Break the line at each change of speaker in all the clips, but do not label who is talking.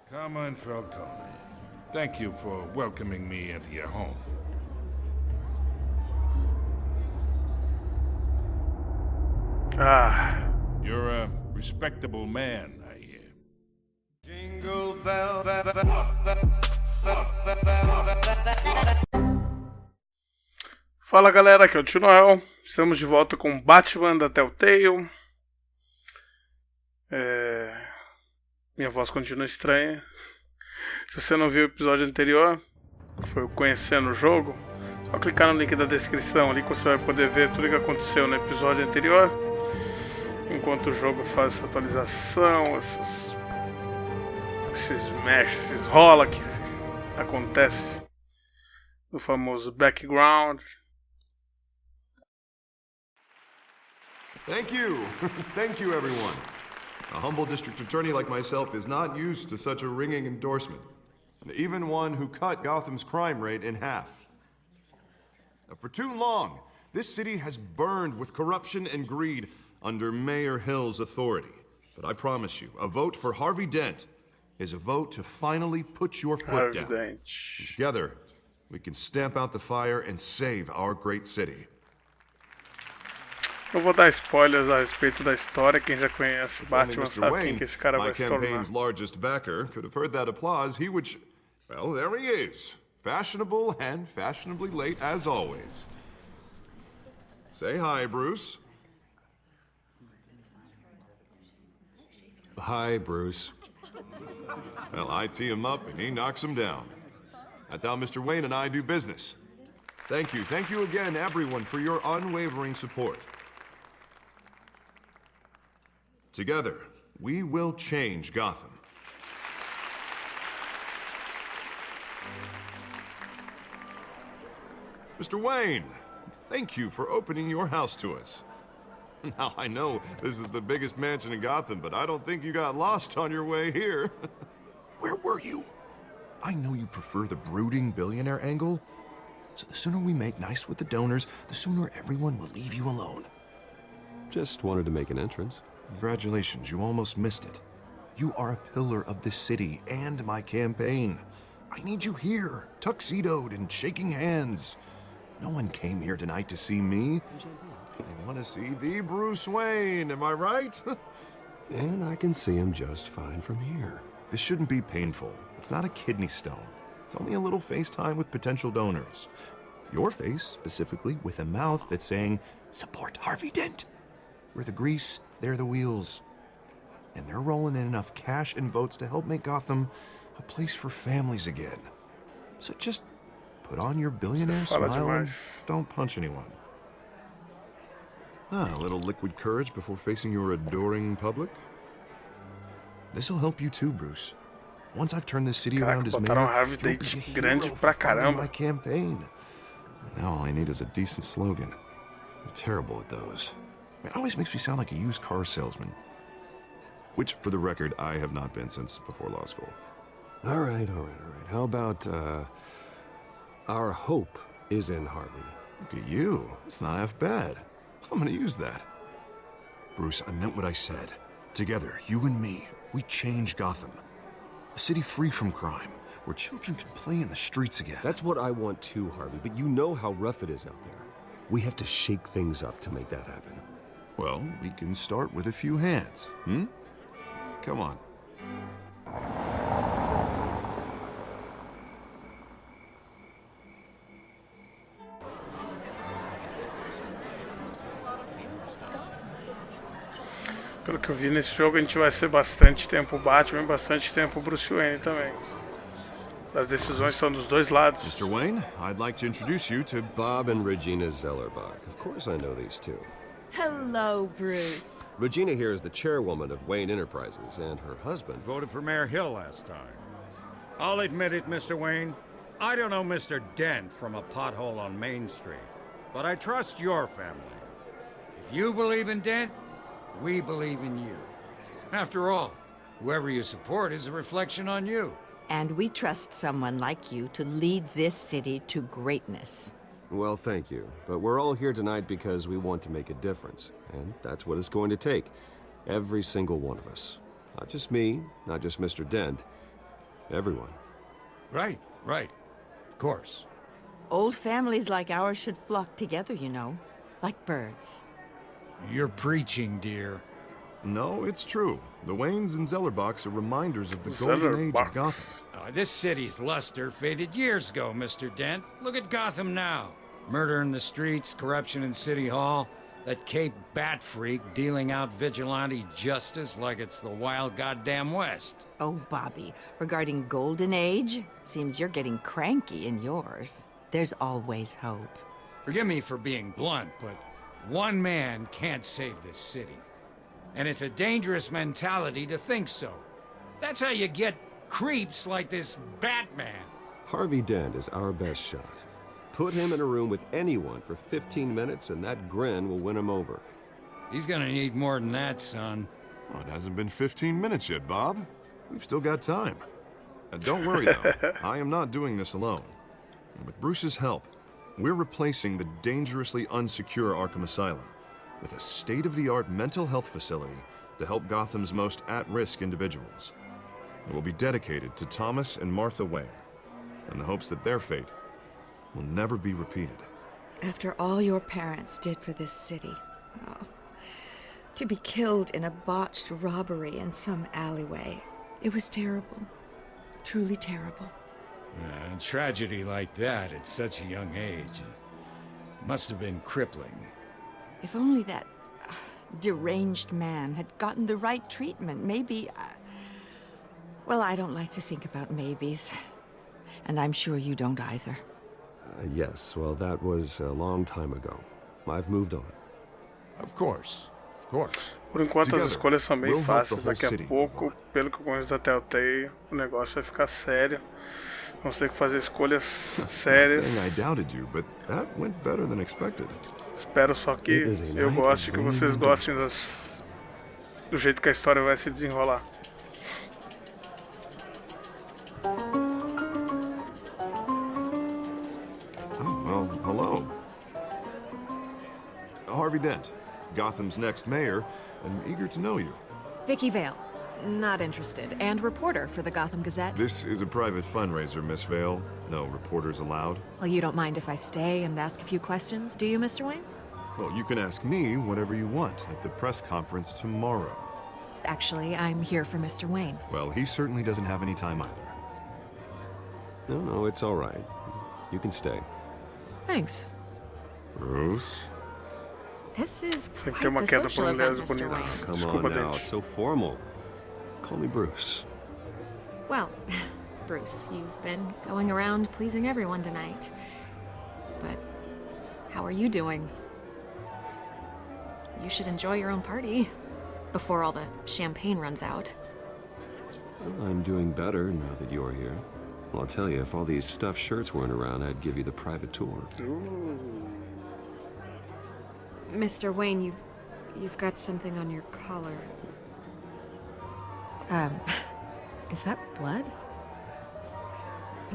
Come on, Falcone. Thank you for welcoming me into your home. You're a respectable man, I hear.
Jingle bell.
Fala galera, aqui é o tio-noel. Estamos de volta com Batman da TELLTALE. Minha voz continua estranha. Se você não viu o episódio anterior, foi o Conhecendo o Jogo, só clicar no link da descrição ali que você vai poder ver tudo o que aconteceu no episódio anterior. Enquanto o jogo faz essa atualização, esses mesh, esses rola que acontece no famoso background.
Thank you. Thank you, everyone. A humble district attorney like myself is not used to such a ringing endorsement. Even one who cut Gotham's crime rate in half. For too long, this city has burned with corruption and greed under Mayor Hill's authority. But I promise you, a vote for Harvey Dent is a vote to finally put your foot down. Together, we can stamp out the fire and save our great city.
Eu vou dar spoilers a respeito da história. Quem já conhece Batman sabe quem que esse cara vai se tornar.
My campaign's largest backer could have heard that applause. He would. Well, there he is, fashionable and fashionably late as always. Say hi, Bruce.
Hi, Bruce.
Well, I tee him up and he knocks him down. That's how Mr. Wayne and I do business. Thank you again, everyone, for your unwavering support. Together, we will change Gotham. Mr. Wayne, thank you for opening your house to us. Now, I know this is the biggest mansion in Gotham, but I don't think you got lost on your way here. Where were you? I know you prefer the brooding billionaire angle, so the sooner we make nice with the donors, the sooner everyone will leave you alone.
Just wanted to make an entrance.
Congratulations, you almost missed it. You are a pillar of this city and my campaign. I need you here, tuxedoed and shaking hands. No one came here tonight to see me. They want to see the Bruce Wayne, am I right?
And I can see him just fine from here.
This shouldn't be painful. It's not a kidney stone. It's only a little FaceTime with potential donors. Your face, specifically, with a mouth that's saying, support Harvey Dent. We're the grease, they're the wheels. And they're rolling in enough cash and votes to help make Gotham a place for families again. So just put on your billionaire smile and don't punch anyone. A little liquid courage before facing your adoring public. This'll help you too, Bruce. Once I've turned this city around as mayor, you'll be a hero for funding my campaign. Now all I need is a decent slogan. I'm terrible at those. It always makes me sound like a used car salesman. Which, for the record, I have not been since before law school.
All right. How about, our hope is in Harvey?
Look at you. It's not half bad. I'm gonna use that. Bruce, I meant what I said. Together, you and me, we change Gotham. A city free from crime, where children can play in the streets again.
That's what I want too, Harvey, but you know how rough it is out there. We have to shake things up to make that happen.
Well, we can start with a few hands, Come on.
Pelo que eu vi nesse jogo, a gente vai ser bastante tempo Batman e bastante tempo Bruce Wayne também. As decisões estão dos dois lados.
Mr. Wayne, I'd like to introduce you to
Bob and Regina Zellerbach. Of course I know these two.
Hello, Bruce.
Regina here is the chairwoman of Wayne Enterprises, and her husband
voted for Mayor Hill last time. I'll admit it, Mr. Wayne. I don't know Mr. Dent from a pothole on Main Street, but I trust your family. If you believe in Dent, we believe in you. After all, whoever you support is a reflection on you.
And we trust someone like you to lead this city to greatness.
Well, thank you. But we're all here tonight because we want to make a difference. And that's what it's going to take. Every single one of us. Not just me, not just Mr. Dent, Everyone.
Right, right. Of course.
Old families like ours should flock together, you know, like birds.
You're preaching, dear.
No, it's true. The Waynes and Zellerbachs are reminders of the golden age of Gotham.
This city's luster faded years ago, Mr. Dent. Look at Gotham now. Murder in the streets, corruption in City Hall, that Cape Bat freak dealing out vigilante justice like it's the wild goddamn West.
Oh, Bobby, regarding Golden Age, seems you're getting cranky in yours. There's always hope.
Forgive me for being blunt, but one man can't save this city. And it's a dangerous mentality to think so. That's how you get creeps like this Batman.
Harvey Dent is our best shot. Put him in a room with anyone for 15 minutes and that grin will win him over.
He's gonna need more than that, son.
Well, it hasn't been 15 minutes yet, Bob. We've still got time. Don't worry, though. I am not doing this alone. And with Bruce's help, we're replacing the dangerously unsecure Arkham Asylum with a state-of-the-art mental health facility to help Gotham's most at-risk individuals. It will be dedicated to Thomas and Martha Wayne, in the hopes that their fate will never be repeated.
After all your parents did for this city, to be killed in a botched robbery in some alleyway, it was terrible. Truly terrible.
A tragedy like that at such a young age must have been crippling.
If only that deranged man had gotten the right treatment, maybe... well, I don't like to think about maybes. And I'm sure you don't either.
Yes, well, that was a long time ago. I've moved on.
Of course, of course.
Por enquanto as
Together,
escolhas são bem
we'll help the
fáceis.
whole
Daqui a
city.
pouco, pelo que eu conheço da TELLTALE, o negócio vai ficar sério. Vamos ter que fazer escolhas
Not
sérias.
saying I doubted you, but that went better than expected.
Espero só que eu goste, que vocês gostem do jeito que a história vai se desenrolar.
Oh, well, hello. Harvey Dent, Gotham's next mayor, and eager to know you.
Vicky Vale. Not interested. And reporter for the Gotham Gazette.
This is a private fundraiser, Miss Vale. No reporters allowed.
Well, you don't mind if I stay and ask a few questions, do you, Mr. Wayne?
Well, you can ask me whatever you want at the press conference tomorrow.
Actually, I'm here for Mr. Wayne.
Well, he certainly doesn't have any time either.
No, it's all right. You can stay.
Thanks.
Bruce?
This is
Sempre
quite
tem uma
the
queda
social
por
event,
mulheres
Mr. Wayne.
bonitas.
Come
Desculpa,
on now,
Dente.
it's so formal. Call me Bruce.
Well, Bruce, you've been going around pleasing everyone tonight. But how are you doing? You should enjoy your own party before all the champagne runs out.
Well, I'm doing better now that you're here. Well, I'll tell you, if all these stuffed shirts weren't around, I'd give you the private tour.
Mr. Wayne, you've got something on your collar. Is that blood?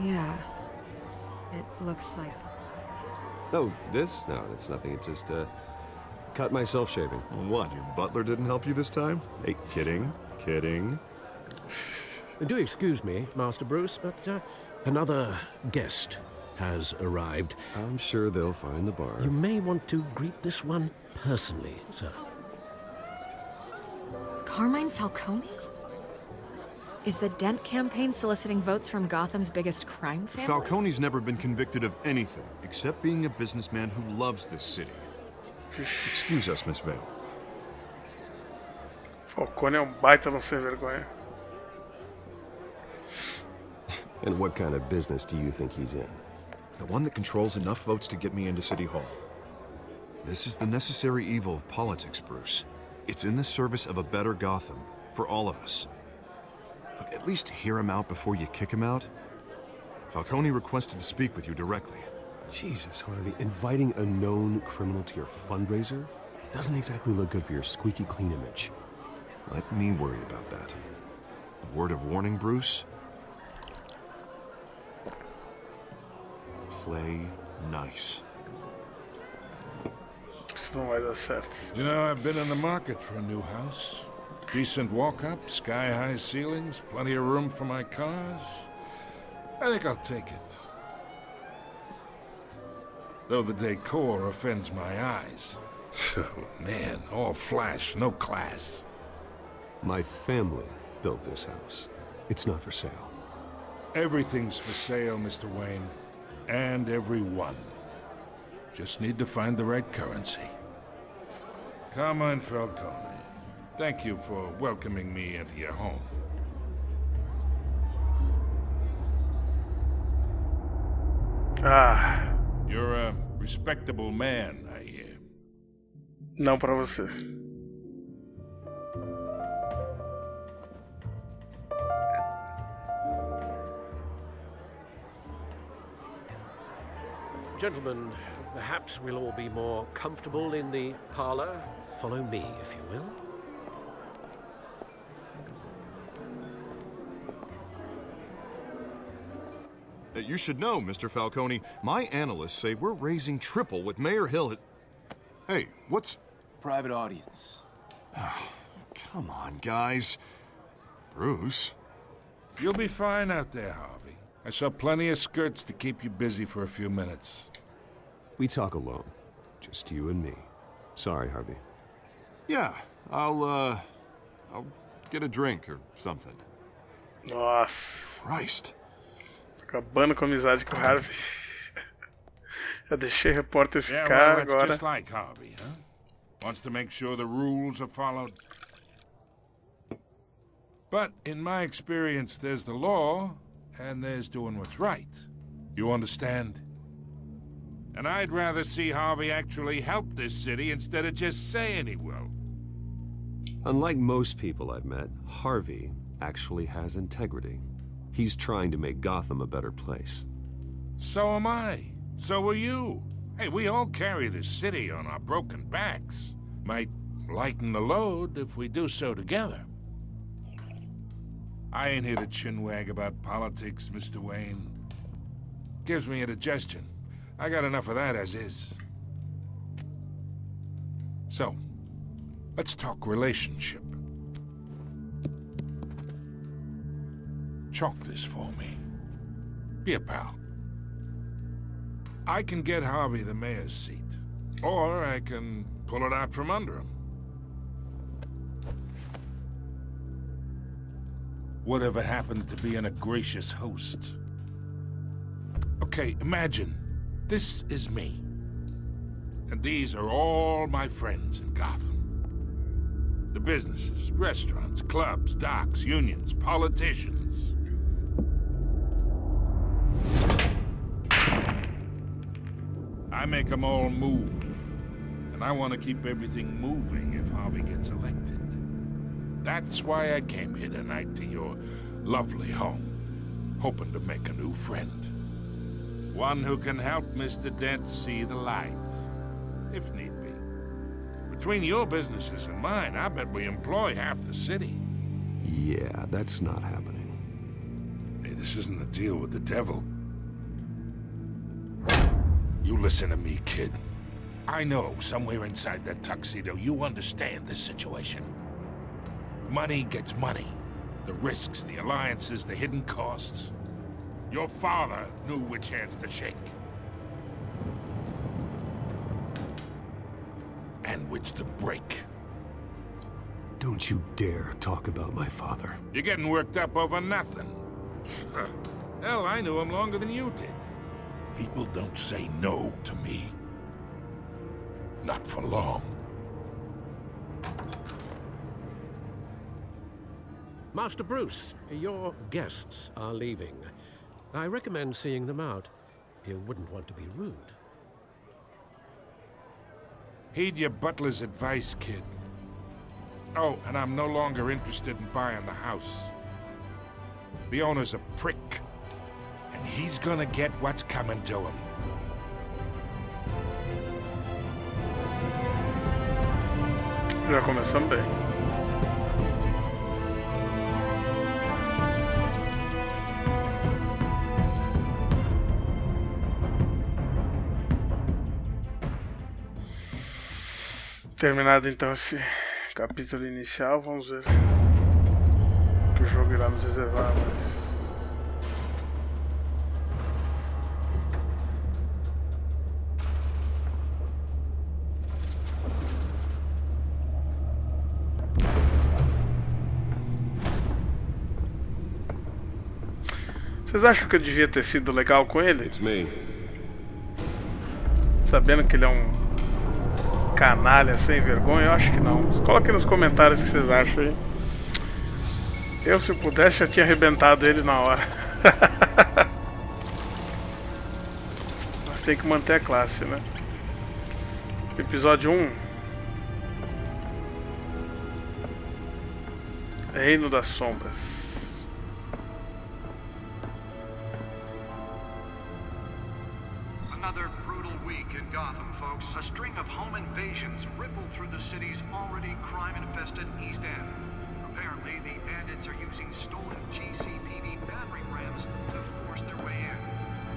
Yeah. It looks like...
Oh, this? No, it's nothing. It just, cut myself shaving.
What, your butler didn't help you this time? Hey, kidding, kidding.
Do excuse me, Master Bruce, but another guest has arrived.
I'm sure they'll find the bar.
You may want to greet this one personally, sir.
Carmine Falcone? Is the Dent campaign soliciting votes from Gotham's biggest crime family?
Falcone's never been convicted of anything except being a businessman who loves this city. Excuse us, Miss Vale.
Falcone é baita de sem vergonha.
And what kind of business do you think he's in?
The one that controls enough votes to get me into City Hall. This is the necessary evil of politics, Bruce. It's in the service of a better Gotham, for all of us. Look, at least hear him out before you kick him out. Falcone requested to speak with you directly.
Jesus, Harvey, inviting a known criminal to your fundraiser doesn't exactly look good for your squeaky clean image.
Let me worry about that. A word of warning, Bruce. Play nice.
Isso não vai dar certo.
You know, I've been in the market for a new house. Decent walk-up, sky-high ceilings, plenty of room for my cars. I think I'll take it. Though the decor offends my eyes. Oh, man, all flash, no class.
My family built this house. It's not for sale.
Everything's for sale, Mr. Wayne. And everyone. Just need to find the right currency. Carmine Falcone, thank you for welcoming me into your home. You're a respectable man, I hear.
Não pra você.
Gentlemen, perhaps we'll all be more comfortable in the parlor. Follow me, if you will.
You should know, Mr. Falcone, my analysts say we're raising triple what Mayor Hill had... Hey, what's...
Private audience.
Come on, guys. Bruce?
You'll be fine out there, Harvey. I saw plenty of skirts to keep you busy for a few minutes.
We talk alone. Just you and me. Sorry, Harvey.
Yeah, I'll get a drink or something.
Nossa.
Christ.
Tô acabando com a amizade com o Harvey. Já deixei o repórter
Yeah,
ficar
well, that's
agora.
just like Harvey, huh? Wants to make sure the rules are followed. But in my experience, there's the law, and there's doing what's right. You understand? And I'd rather see Harvey actually help this city instead of just saying he will.
Unlike most people I've met, Harvey actually has integrity. He's trying to make Gotham a better place.
So am I. So are you. Hey, we all carry this city on our broken backs. Might lighten the load if we do so together. I ain't here to chinwag about politics, Mr. Wayne. Gives me indigestion. I got enough of that as is. So, let's talk relationship. Chalk this for me. Be a pal. I can get Harvey the mayor's seat, or I can pull it out from under him. Whatever happened to being a gracious host? Okay, imagine, this is me. And these are all my friends in Gotham. The businesses, restaurants, clubs, docks, unions, politicians. I make them all move. And I want to keep everything moving if Harvey gets elected. That's why I came here tonight to your lovely home, hoping to make a new friend. One who can help Mr. Dent see the light, if need be. Between your businesses and mine, I bet we employ half the city.
Yeah, that's not happening.
Hey, this isn't a deal with the devil. You listen to me, kid. I know somewhere inside that tuxedo you understand this situation. Money gets money. The risks, the alliances, the hidden costs. Your father knew which hands to shake. And which to break.
Don't you dare talk about my father.
You're getting worked up over nothing. Hell, I knew him longer than you did. People don't say no to me. Not for long.
Master Bruce, your guests are leaving. I recommend seeing them out. You wouldn't want to be rude.
Heed your butler's advice, kid. Oh, and I'm no longer interested in buying the house. The owner's a prick. And he's gonna get what's coming to him.
Já começamos bem. Terminado então esse Capítulo inicial, vamos ver o que o jogo irá nos reservar, mas... Vocês acham que eu devia ter sido legal com ele? Sabendo que ele é um canalha sem vergonha? Eu acho que não. Coloquem nos comentários o que vocês acham aí. Eu, se pudesse, já tinha arrebentado ele na hora. Mas tem que manter a classe, né? Episódio 1. Reino das Sombras.
Another brutal week in Gotham, folks. A string of home invasions rippled through the city's already crime-infested East End. Apparently, the bandits are using stolen GCPD battering rams to force their way in,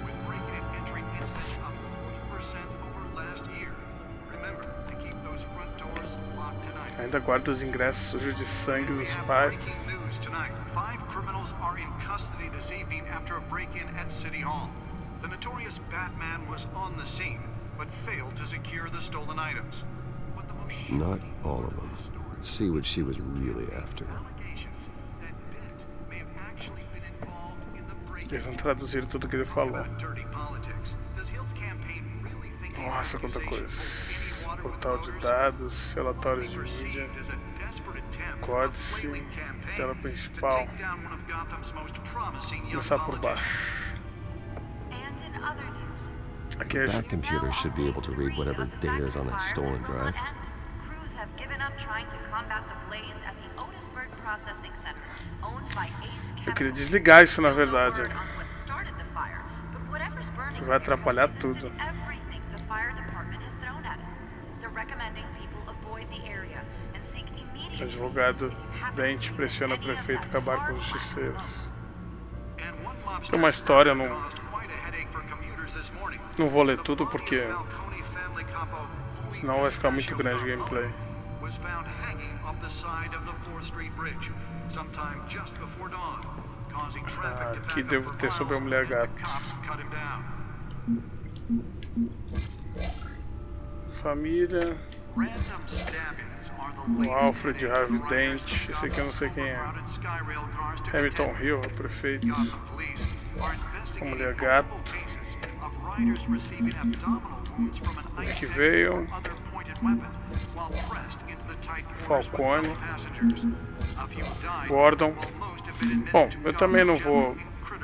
with break-in and entry incidents up 40% over last year. Remember to keep those front doors locked tonight.
Ainda guarda os ingressos sujos de sangue dos pais.
Breaking news tonight. 5 criminals are in custody this evening after a break-in at City Hall. The notorious Batman was on the scene, but failed to secure the stolen items. But the most
Not all of them. Let's see what she was really after.
allegations that Dent may have actually been involved in the break-in.
Eles vão traduzir tudo que ele falou.
Dirty politics. Does Hill's campaign really think these
Nossa, quanta
accusations
coisa.
hold any water with
Portal de
voters?
dados, relatórios de mídia,
Perceived as a desperate attempt
códice,
from a flailing campaign
tela
to
principal.
take down one of Gotham's most promising young
Começar por
politicians.
baixo.
And in other news,
Aqui é
That computer should be able to read whatever data is on that stolen drive.
crews have given up trying to combat the blaze at the Otisburg Processing Center, owned by Ace
Eu queria
Chemical.
desligar isso na verdade.
Word on what started the fire, but whatever's burning
Vai
there
atrapalhar
has
tudo.
resisted everything the fire department has thrown at it. They're recommending people avoid the area and seek immediate
Advogado Dente pressiona o prefeito a acabar com os justiceiros. Tem uma história, não vou ler tudo porque senão vai ficar muito grande o gameplay. Aqui devo ter sobre a mulher gato. Família. O Alfred Harvey Dent. Esse aqui eu não sei quem é. Hamilton Hill, o prefeito. A mulher gato. O que veio. Falcone. Gordon. Bom, eu também não vou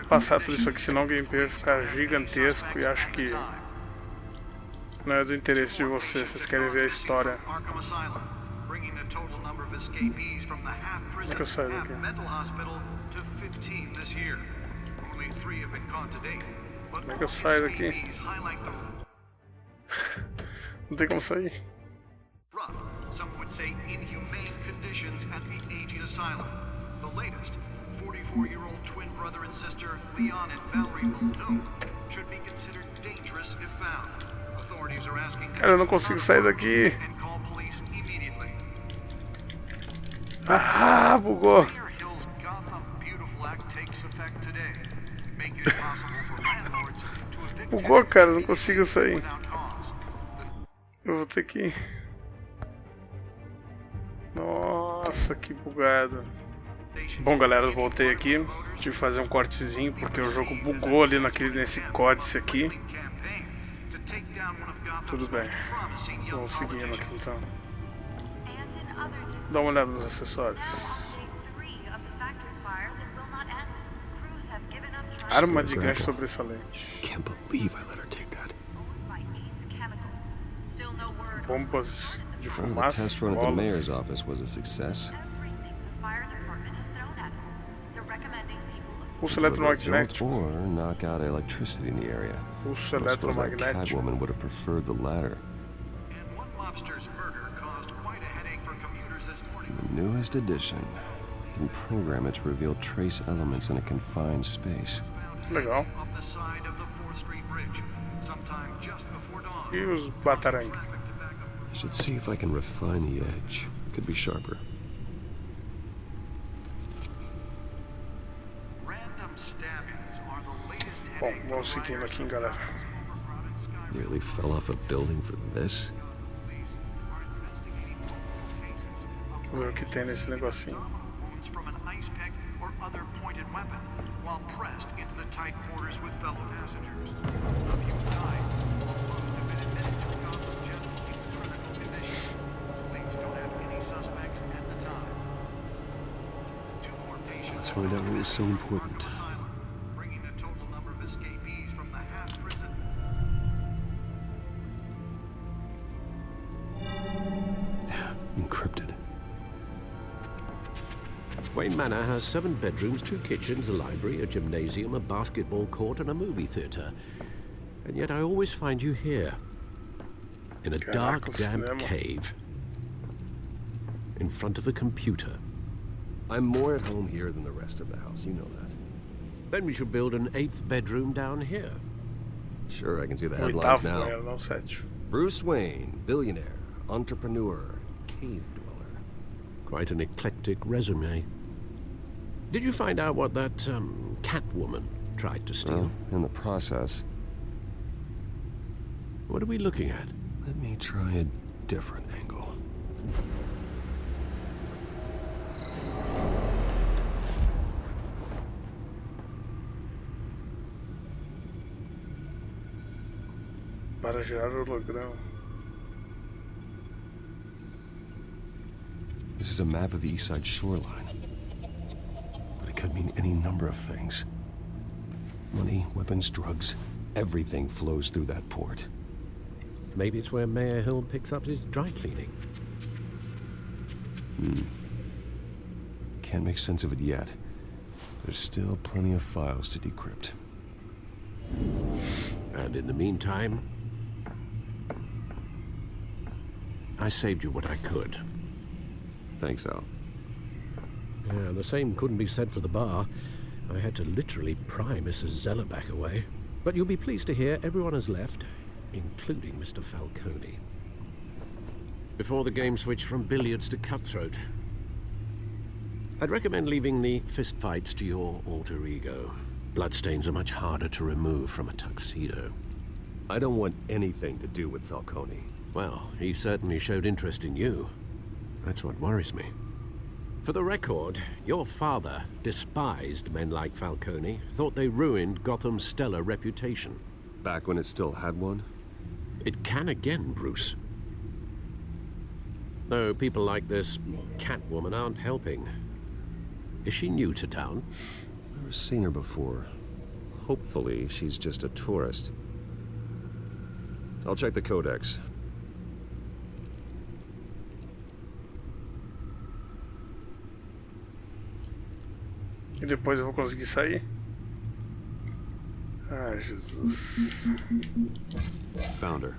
passar tudo isso aqui, senão o gameplay vai ficar gigantesco e acho que não é do interesse de vocês. Vocês querem ver a história. Como é que eu saio daqui? Como é que eu saio daqui? Não tem como sair.
Some would say inhumane conditions at the aging asylum. The latest, 44-year-old twin brother and sister Leon and Valerie Muldoon should be considered dangerous if found. Authorities are asking
Cara, eu não consigo sair daqui.
and call police immediately.
Ah, bugou.
Mayor Hill's Gotham Beautiful Act takes effect today, making it possible for landlords to evict
Bugou,
tenants
cara, não consigo sair.
without cause.
Eu vou ter que... Nossa, que bugado. Bom, galera, eu voltei aqui. Tive que fazer um cortezinho porque o jogo bugou ali nesse códice aqui. Tudo bem. Vamos seguindo aqui então. Dá uma olhada nos acessórios. Arma de gancho sobressalente.
Can't believe I let her take that.
Bombas de
Well, the
fumaça,
test run at the mayor's
bolas.
office was a success.
Pulso
It would jolt
eletromagnético.
or knock out electricity in the area.
Pulso
I suppose that
eletromagnético.
Catwoman would have preferred the latter.
And one mobster's murder caused quite a headache for commuters this morning.
The newest edition. You can program it to reveal trace elements in a confined space.
Legal.
Off the side of the 4th Street Bridge, sometime just before dawn.
E os batarangue.
I should see if I can refine the edge. Could be sharper.
Random stabbings are the latest
Bom, vamos seguindo aqui, galera.
Nearly fell off a building for this.
Vamos ver o que tem nesse negocinho.
wounds from an ice pick or other pointed weapon while pressed into the tight quarters with fellow passengers. A few died. Most have been admitted to Gotham General in critical condition. Police don't have any suspects at the time. 2 more patients.
Let's find out what was so important.
Asylum, bringing the total number of escapees from the half prison.
Encrypted.
Wayne Manor has 7 bedrooms, 2 kitchens, a library, a gymnasium, a basketball court, and a movie theater. And yet I always find you here. In a dark, damp cave. In front of a computer.
I'm more at home here than the rest of the house, you know that.
Then we should build an 8th bedroom down here.
Sure, I can see the headlines now.
Não, 7.
Bruce Wayne, billionaire, entrepreneur, cave dweller.
Quite an eclectic resume. Did you find out what that, cat woman tried to steal?
Well, in the process.
What are we looking at?
Let me try a different angle.
Para gerar holograma.
This is a map of the East Side shoreline. But it could mean any number of things. Money, weapons, drugs, everything flows through that port.
Maybe it's where Mayor Hill picks up his dry cleaning.
Can't make sense of it yet. There's still plenty of files to decrypt.
And in the meantime, I saved you what I could.
Thanks, Al.
Yeah, the same couldn't be said for the bar. I had to literally pry Mrs. Zellerback away. But you'll be pleased to hear everyone has left, including Mr. Falcone. Before the game switched from billiards to cutthroat. I'd recommend leaving the fistfights to your alter ego. Bloodstains are much harder to remove from a tuxedo.
I don't want anything to do with Falcone.
Well, he certainly showed interest in you. That's what worries me. For the record, your father despised men like Falcone, thought they ruined Gotham's stellar reputation.
Back when it still had one?
It can again, Bruce. Though people like this Catwoman aren't helping. Is she new to town?
Never seen her before. Hopefully, she's just a tourist. I'll check the codex.
E depois eu vou conseguir sair? Ah, Jesus.
Found her.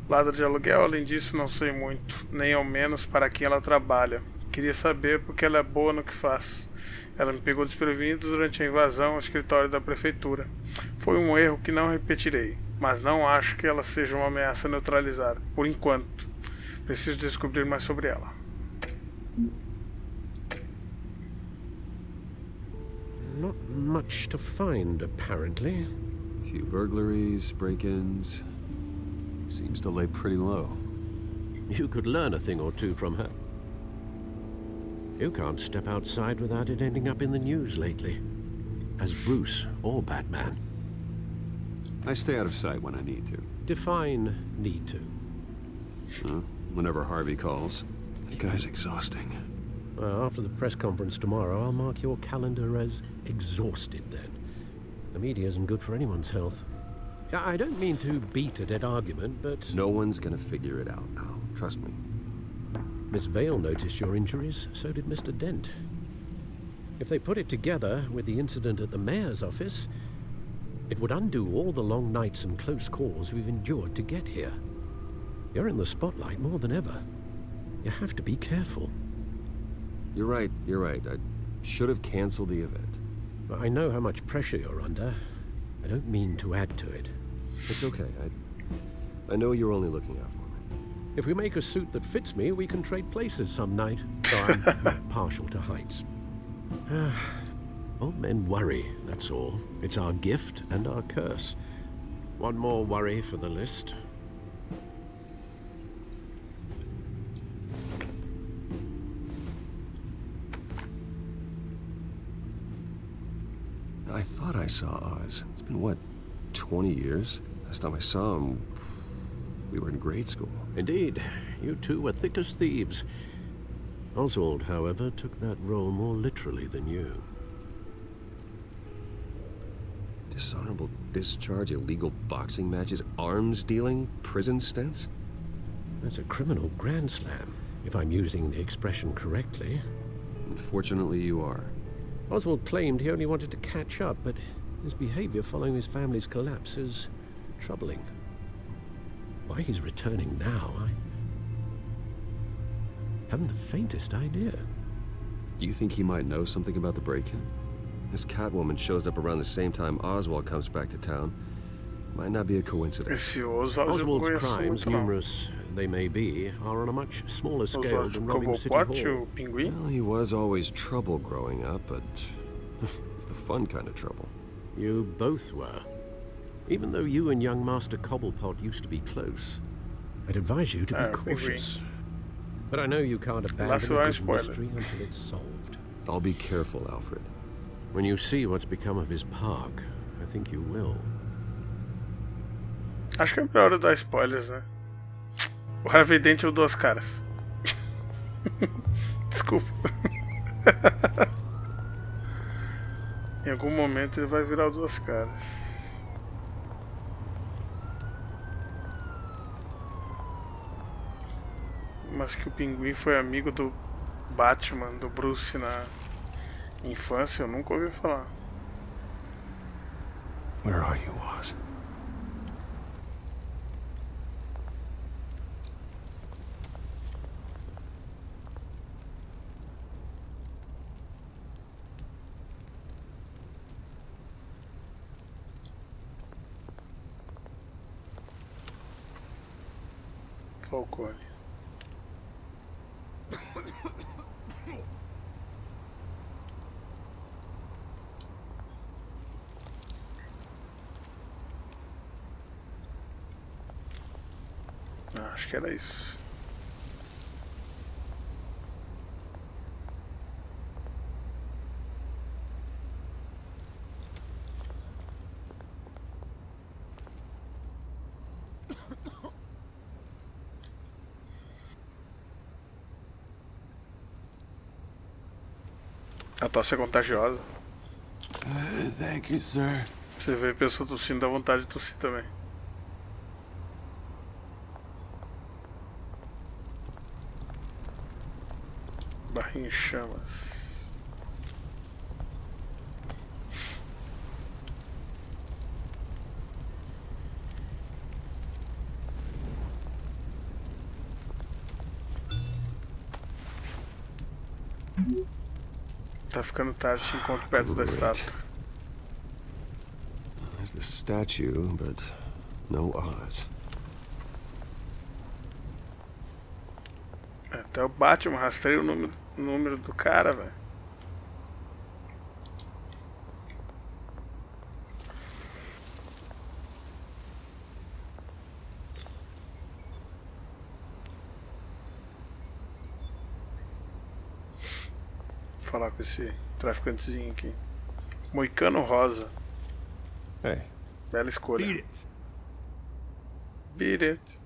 Ladra de aluguel, além disso, não sei muito, nem ao menos para quem ela trabalha. Queria saber porque ela é boa no que faz. Ela me pegou desprevenido durante a invasão ao escritório da prefeitura. Foi um erro que não repetirei, mas não acho que ela seja uma ameaça a neutralizar, por enquanto. Preciso descobrir mais sobre ela.
Not much to find, apparently.
Few burglaries, break-ins. Seems to lay pretty low.
You could learn a thing or two from her. You can't step outside without it ending up in the news lately. As Bruce or Batman.
I stay out of sight when I need to.
Define need to.
Whenever Harvey calls. That guy's exhausting.
Well, after the press conference tomorrow, I'll mark your calendar as exhausted then. The media isn't good for anyone's health. I don't mean to beat a dead argument, but...
No one's gonna figure it out now. Trust me.
Miss Vale noticed your injuries, so did Mr. Dent. If they put it together with the incident at the mayor's office, it would undo all the long nights and close calls we've endured to get here. You're in the spotlight more than ever. You have to be careful.
You're right. I should have canceled the event.
I know how much pressure you're under. I don't mean to add to it.
It's okay. I know you're only looking out for me.
If we make a suit that fits me, we can trade places some night. Though I'm not partial to heights. Old men worry, that's all. It's our gift and our curse. One more worry for the list.
I thought I saw Oz. It's been, what, 20 years? Last time I saw him, we were in grade school.
Indeed. You two were thick as thieves. Oswald, however, took that role more literally than you.
Dishonorable discharge, illegal boxing matches, arms dealing, prison stints?
That's a criminal grand slam, if I'm using the expression correctly.
Unfortunately, you are.
Oswald claimed he only wanted to catch up, but his behavior following his family's collapse is troubling. Why he's returning now, I haven't the faintest idea.
Do you think he might know something about the break-in? This Catwoman shows up around the same time Oswald comes back to town. Might not be a coincidence.
Oswald's crimes, numerous they may be, are on a much smaller scale than robbing City Hall.
Well, he was always trouble growing up, but it's the fun kind of trouble.
You both were. Even though you and young Master Cobblepot used to be close, I'd advise you to be cautious. But I know you can't abandon a good mystery until it's solved.
I'll be careful, Alfred.
When you see what's become of his park, I think you will.
Acho que é melhor eu dar spoilers, né? O Revidente é o Duas Caras. Desculpa. Em algum momento ele vai virar o Duas Caras. Mas que o Pinguim foi amigo do Batman, do Bruce na infância, eu nunca ouvi falar.
Where are you, Oz?
Falcone. Acho que era isso. A tosse é contagiosa.
Thank you, sir.
Você vê a pessoa tossindo, dá vontade de tossir também. Barrinha em chamas. Tá ficando tarde, te encontro perto da estátua.
There's the statue, but no Oz.
Até o Batman rastreia o número do cara, velho. Vou falar com esse traficantezinho aqui. Moicano Rosa.
Hey.
Bela escolha.
Beat it.
Beat it.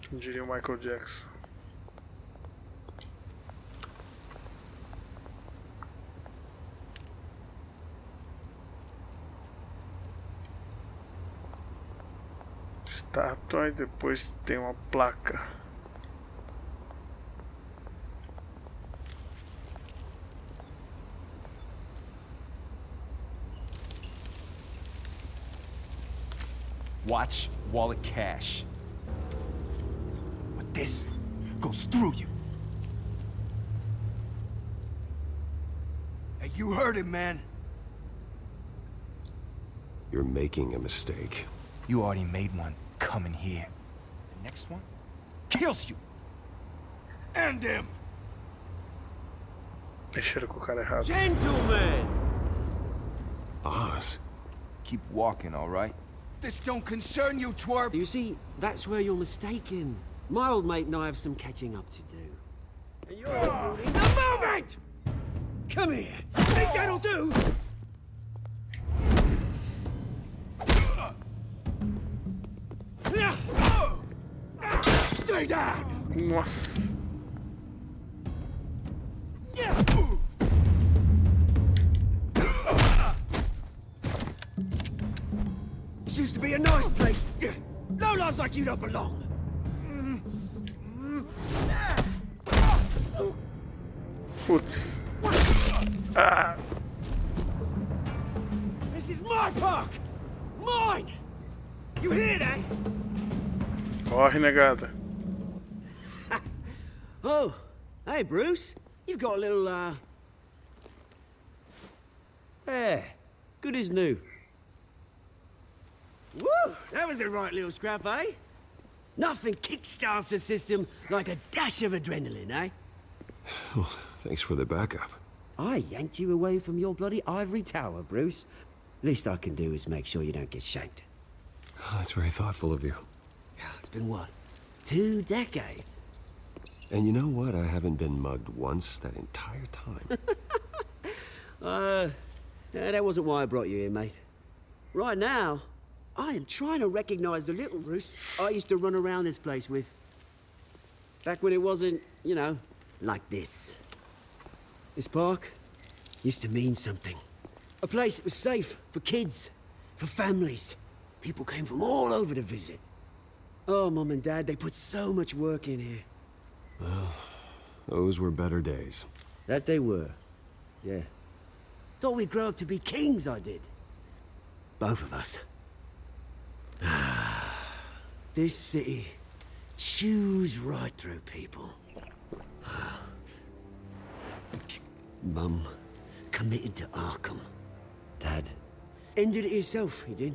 Como diria o Michael Jackson. Estátua e depois tem uma placa.
Watch wallet cash. But this goes through you. Hey, you heard him, man.
You're making a mistake.
You already made one. come in here. The next one kills you. And him.
Mexeram com o cara errado.
Gentlemen!
Oz.
Keep walking, all right? This don't concern you, twerp.
You see, that's where you're mistaken. My old mate and I have some catching up to do. And you're in the moment! Come here. Think that'll do? Stay down!
Nossa.
This used to be a nice place. No lives like you don't belong.
Putz. Ah.
This is my park! Mine! You hear that?
Corre, negada.
Oh, hey, Bruce. You've got a little, There. Good as new. Woo! That was a right little scrap, eh? Nothing kickstarts the system like a dash of adrenaline, eh?
Well, thanks for the backup.
I yanked you away from your bloody ivory tower, Bruce. Least I can do is make sure you don't get shanked.
Oh, that's very thoughtful of you.
It's been what? 2 decades?
And you know what? I haven't been mugged once that entire time.
That wasn't why I brought you here, mate. Right now, I am trying to recognize the little Bruce I used to run around this place with. Back when it wasn't, you know, like this. This park used to mean something. A place that was safe for kids, for families. People came from all over to visit. Oh, Mum and Dad, they put so much work in here.
Well, those were better days.
That they were, yeah. Thought we'd grow up to be kings, I did. Both of us. This city chews right through people. Mum committed to Arkham. Dad ended it himself, he did.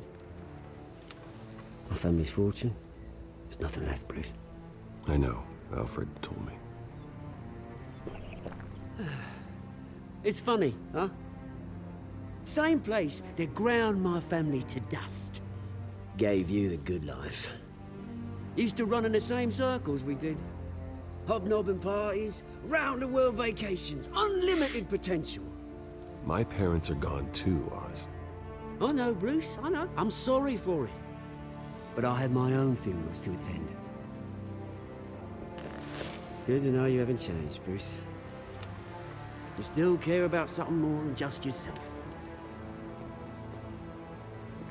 My family's fortune. There's nothing left, Bruce.
I know. Alfred told me.
It's funny, huh? Same place that ground my family to dust. Gave you the good life. Used to run in the same circles we did. Hobnobbing parties, round-the-world vacations, unlimited potential.
My parents are gone too, Oz.
I know, Bruce, I know. I'm sorry for it. But I had my own funerals to attend. Good to know you haven't changed, Bruce. You still care about something more than just yourself.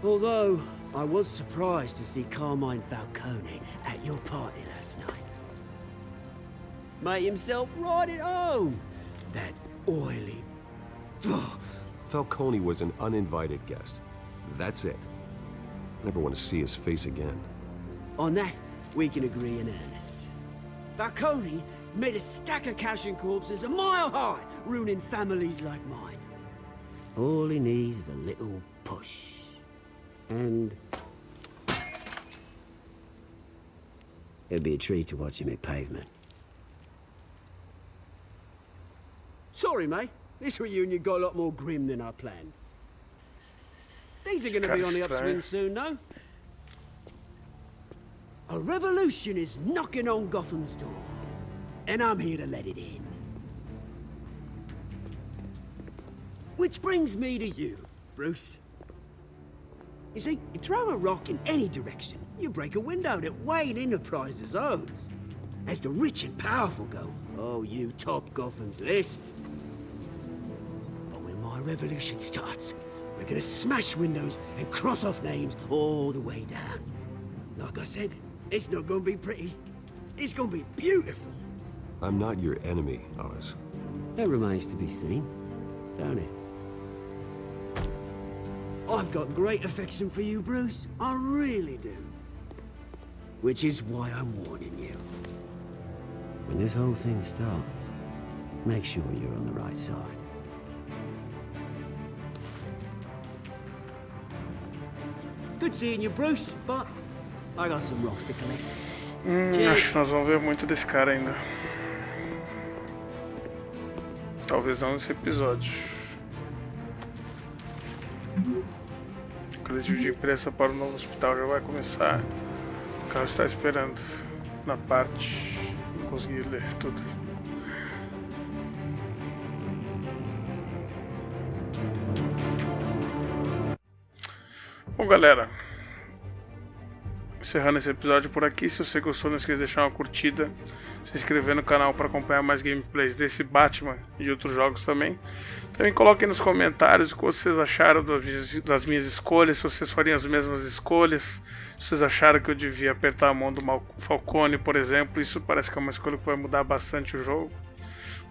Although, I was surprised to see Carmine Falcone at your party last night. Made himself right at home. That oily...
Falcone was an uninvited guest. That's it. I never want to see his face again.
On that, we can agree in earnest. Falcone made a stack of cash and corpses a mile high, ruining families like mine. All he needs is a little push. And... it'd be a treat to watch him hit pavement. Sorry, mate. This reunion got a lot more grim than I planned. Things are gonna be on the upswing soon, no? A revolution is knocking on Gotham's door. And I'm here to let it in. Which brings me to you, Bruce. You see, you throw a rock in any direction, you break a window that Wayne Enterprises owns. As the rich and powerful go, oh, you top Gotham's list. But when my revolution starts, we're gonna smash windows and cross off names all the way down. Like I said, it's not gonna be pretty. It's gonna be beautiful.
I'm not your enemy, Oz.
That remains to be seen, don't it? I've got great affection for you, Bruce. I really do. Which is why I'm warning you. When this whole thing starts, make sure you're on the right side. Good seeing you, Bruce, but I got some rocks to collect.
Acho que nós vamos ver muito desse cara ainda. Talvez não nesse episódio. O coletivo de imprensa para o novo hospital já vai começar. O carro está esperando na parte. Não consegui ler tudo. Bom, galera, encerrando esse episódio por aqui. Se você gostou, não esqueça de deixar uma curtida, se inscrever no canal para acompanhar mais gameplays desse Batman e de outros jogos também. Também coloquem nos comentários o que vocês acharam das minhas escolhas, se vocês fariam as mesmas escolhas, se vocês acharam que eu devia apertar a mão do Falcone, por exemplo. Isso parece que é uma escolha que vai mudar bastante o jogo.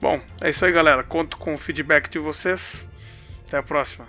Bom, é isso aí, galera. Conto com o feedback de vocês. Até a próxima.